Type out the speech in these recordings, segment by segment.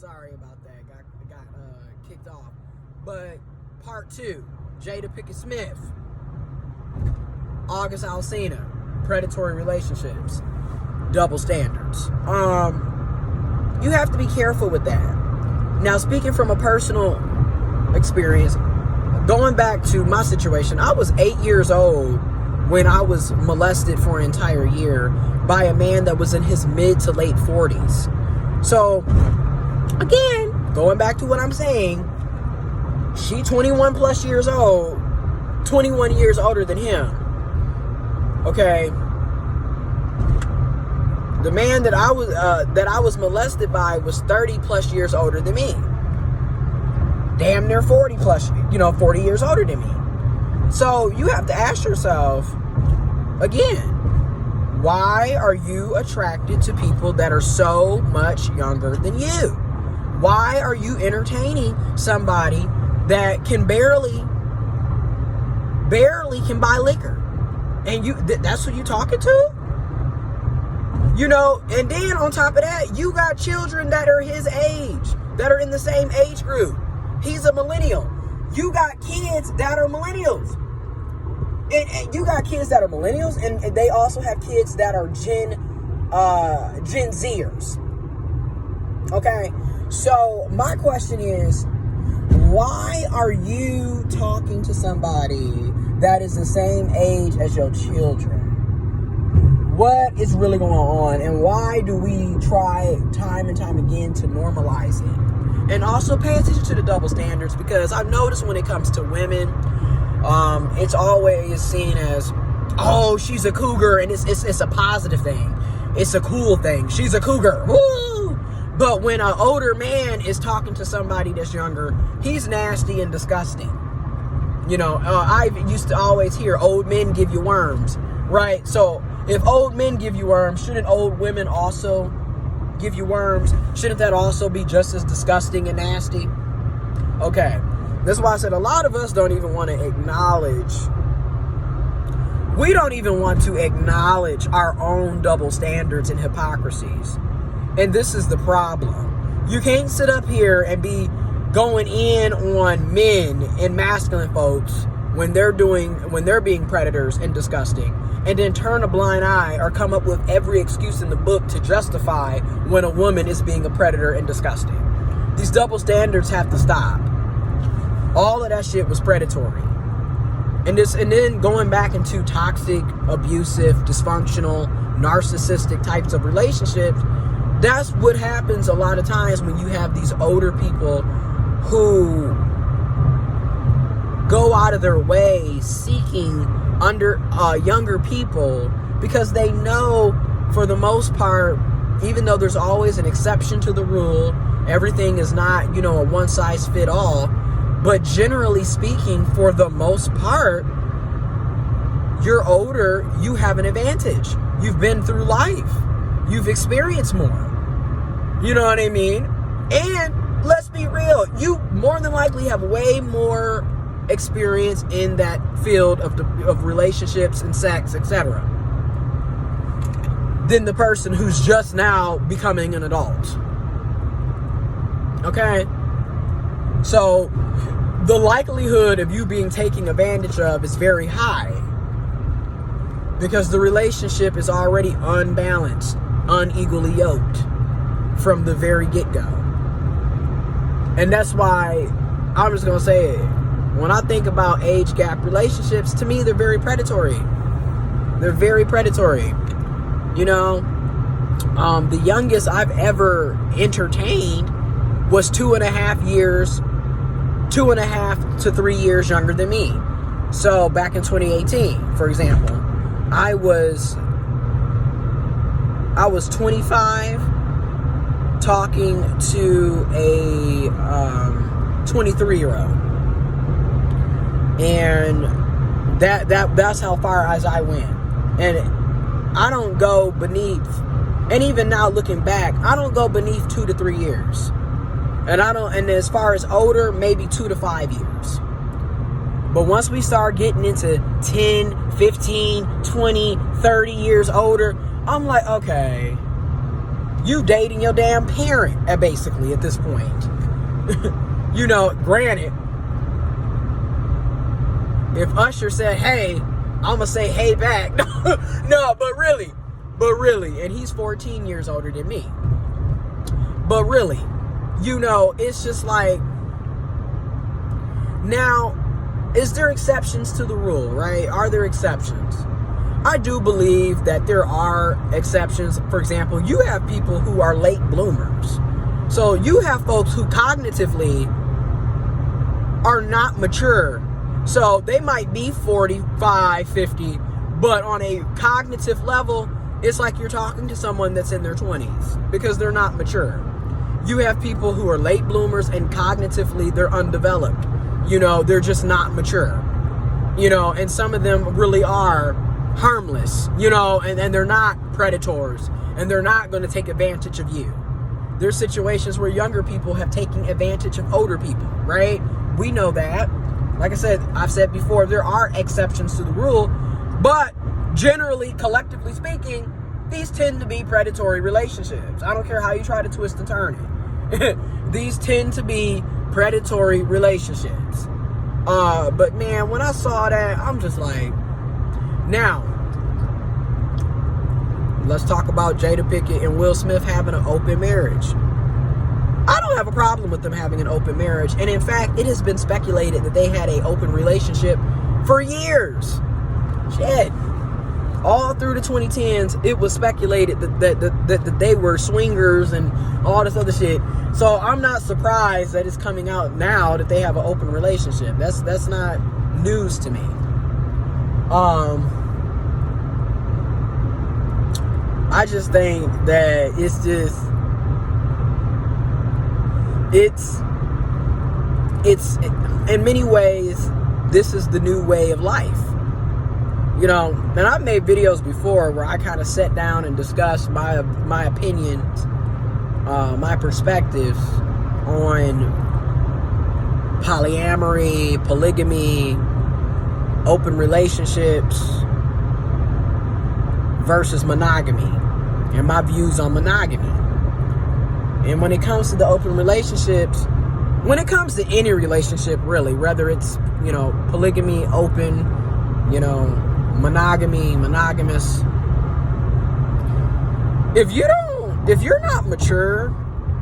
Sorry about that. Got kicked off. But part 2, Jada Pinkett Smith, August Alsina, predatory relationships, double standards. You have to be careful with that. Now, speaking from a personal experience, going back to my situation, I was 8 years old when I was molested for an entire year by a man that was in his mid to late 40s. So, again, going back to what I'm saying, she 21 plus years old, 21 years older than him. Okay. The man that I was molested by was 30 plus years older than me. Damn near 40 years older than me. So you have to ask yourself, again, why are you attracted to people that are so much younger than you? Why are you entertaining somebody that can barely can buy liquor? And that's who you talking to? You know, and then on top of that, you got children that are his age, that are in the same age group. He's a millennial. You got kids that are millennials. And you got kids that are millennials, and they also have kids that are Gen Zers. Okay? So, my question is, why are you talking to somebody that is the same age as your children? What is really going on, and why do we try time and time again to normalize it? And also pay attention to the double standards, because I've noticed when it comes to women, it's always seen as, oh, she's a cougar, and it's a positive thing. It's a cool thing. She's a cougar. Woo! But when an older man is talking to somebody that's younger, he's nasty and disgusting. You know, I used to always hear old men give you worms, right? So if old men give you worms, shouldn't old women also give you worms? Shouldn't that also be just as disgusting and nasty? Okay. That's why I said a lot of us don't even want to acknowledge. We don't even want to acknowledge our own double standards and hypocrisies. And this is the problem. You can't sit up here and be going in on men and masculine folks when they're being predators and disgusting, and then turn a blind eye or come up with every excuse in the book to justify when a woman is being a predator and disgusting. These double standards have to stop. All of that shit was predatory. And then going back into toxic, abusive, dysfunctional, narcissistic types of relationships, that's what happens a lot of times when you have these older people who go out of their way seeking younger people, because they know, for the most part, even though there's always an exception to the rule, everything is not, a one-size-fit-all, but generally speaking, for the most part, you're older, you have an advantage. You've been through life. You've experienced more. You know what I mean? And let's be real, you more than likely have way more experience in that field of relationships and sex, etc., than the person who's just now becoming an adult. Okay? So the likelihood of you being taken advantage of is very high, because the relationship is already unbalanced, unequally yoked from the very get-go. And that's why I'm just gonna say it. When I think about age gap relationships, to me, they're very predatory. They're very predatory. The youngest I've ever entertained was 2.5 to 3 years younger than me. So back in 2018, for example, I was 25 talking to a 23-year-old. And that's how far as I went. And I don't go beneath, and even now looking back, I don't go beneath 2 to 3 years. And as far as older, maybe 2 to 5 years. But once we start getting into 10, 15, 20, 30 years older, I'm like, okay, You dating your damn parent, basically, at this point. You know, granted, if Usher said, hey, I'm going to say, hey, back. No, but really, and he's 14 years older than me. But really, you know, it's just like, now, is there exceptions to the rule, right? Are there exceptions? I do believe that there are exceptions. For example, you have people who are late bloomers. So you have folks who cognitively are not mature. So they might be 45, 50, but on a cognitive level, it's like you're talking to someone that's in their 20s because they're not mature. You have people who are late bloomers and cognitively they're undeveloped. You know, they're just not mature. You know, and some of them really are harmless, you know, and they're not predators, and they're not going to take advantage of you. There's situations where younger people have taken advantage of older people, right? We know that. Like I said, I've said before, there are exceptions to the rule, but generally, collectively speaking, these tend to be predatory relationships. I don't care how you try to twist and turn it. These tend to be predatory relationships. But man, when I saw that, I'm just like, now, let's talk about Jada Pinkett and Will Smith having an open marriage. I don't have a problem with them having an open marriage. And in fact, it has been speculated that they had an open relationship for years. Shit. All through the 2010s, it was speculated that they were swingers and all this other shit. So I'm not surprised that it's coming out now that they have an open relationship. That's not news to me. I just think that it's in many ways, this is the new way of life. You know, and I've made videos before where I kind of sat down and discussed my opinions, my perspectives on polyamory, polygamy, open relationships versus monogamy, and my views on monogamy. And when it comes to the open relationships, when it comes to any relationship really, whether it's, you know, polygamy, open, you know, monogamy, monogamous, if you're not mature,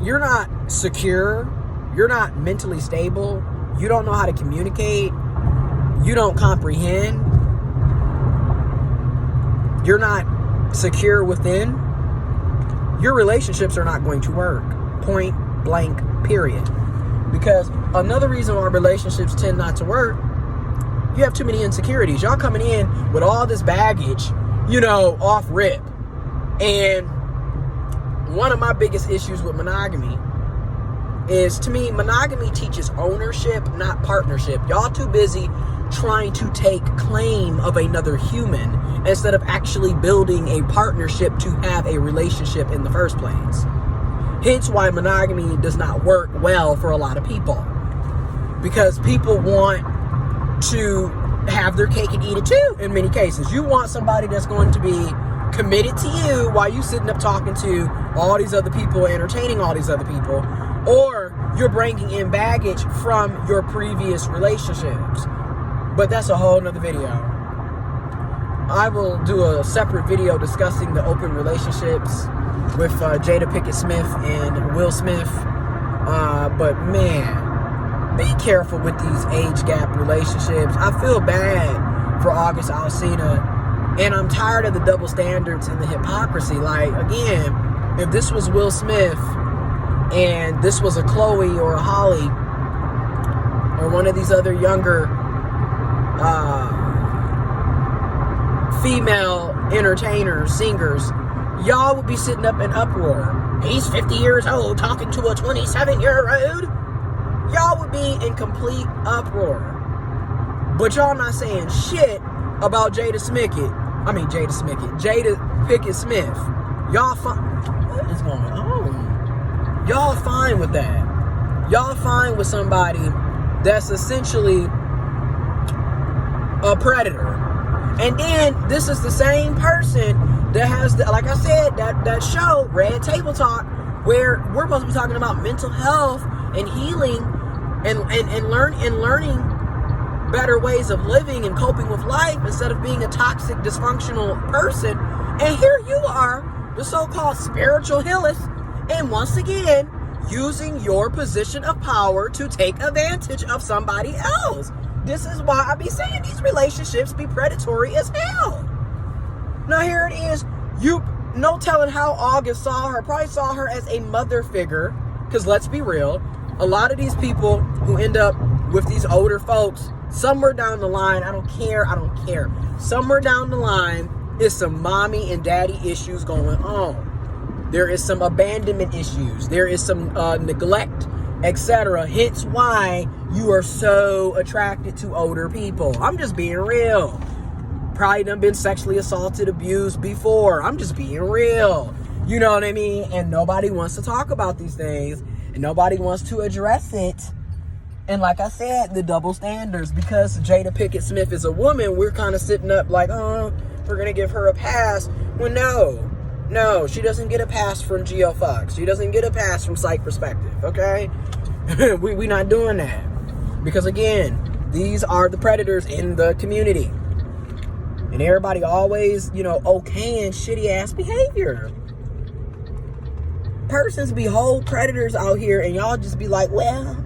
you're not secure, you're not mentally stable, you don't know how to communicate, you don't comprehend, you're not secure within, your relationships are not going to work. Point blank, period. Because another reason why relationships tend not to work, you have too many insecurities. Y'all coming in with all this baggage, you know, off rip. And one of my biggest issues with monogamy is, to me, monogamy teaches ownership, not partnership. Y'all too busy trying to take claim of another human instead of actually building a partnership to have a relationship in the first place. Hence why monogamy does not work well for a lot of people. Because people want to have their cake and eat it too, in many cases. You want somebody that's going to be committed to you while you sitting up talking to all these other people, entertaining all these other people, or you're bringing in baggage from your previous relationships. But that's a whole nother video. I will do a separate video discussing the open relationships with Jada Pinkett Smith and Will Smith. But man, be careful with these age gap relationships. I feel bad for August Alsina, and I'm tired of the double standards and the hypocrisy. Like, again, if this was Will Smith and this was a Chloe or a Holly or one of these other younger female entertainers, singers, y'all would be sitting up in uproar. He's 50 years old talking to a 27-year-old. Y'all would be in complete uproar. But y'all not saying shit about Jada Pinkett Smith. Y'all fine. What is going on? Y'all fine with that. Y'all fine with somebody that's essentially a predator. And then this is the same person that has, like I said, that show, Red Table Talk, where we're supposed to be talking about mental health and healing and learning better ways of living and coping with life instead of being a toxic, dysfunctional person. And here you are, the so-called spiritual healers, and once again, using your position of power to take advantage of somebody else. This is why I be saying these relationships be predatory as hell. Now here it is. No telling how August saw her. Probably saw her as a mother figure. Because let's be real, a lot of these people who end up with these older folks, somewhere down the line, I don't care. Somewhere down the line is some mommy and daddy issues going on. There is some abandonment issues. There is some neglect, etc. Hence why you are so attracted to older people. I'm just being real. Probably done been sexually assaulted, abused before. I'm just being real. You know what I mean? And nobody wants to talk about these things. And nobody wants to address it. And like I said, the double standards. Because Jada Pinkett Smith is a woman, we're kind of sitting up like, oh, we're going to give her a pass. Well, no, she doesn't get a pass from giofvcks. She doesn't get a pass from Psych Perspective, okay? we not doing that. Because again, these are the predators in the community. And everybody always, okaying shitty ass behavior. Persons be whole predators out here, and y'all just be like, well,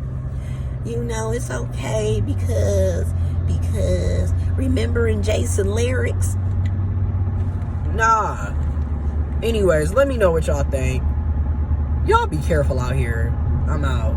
it's okay because remembering Jason lyrics. Nah. Anyways, let me know what y'all think. Y'all be careful out here. I'm out.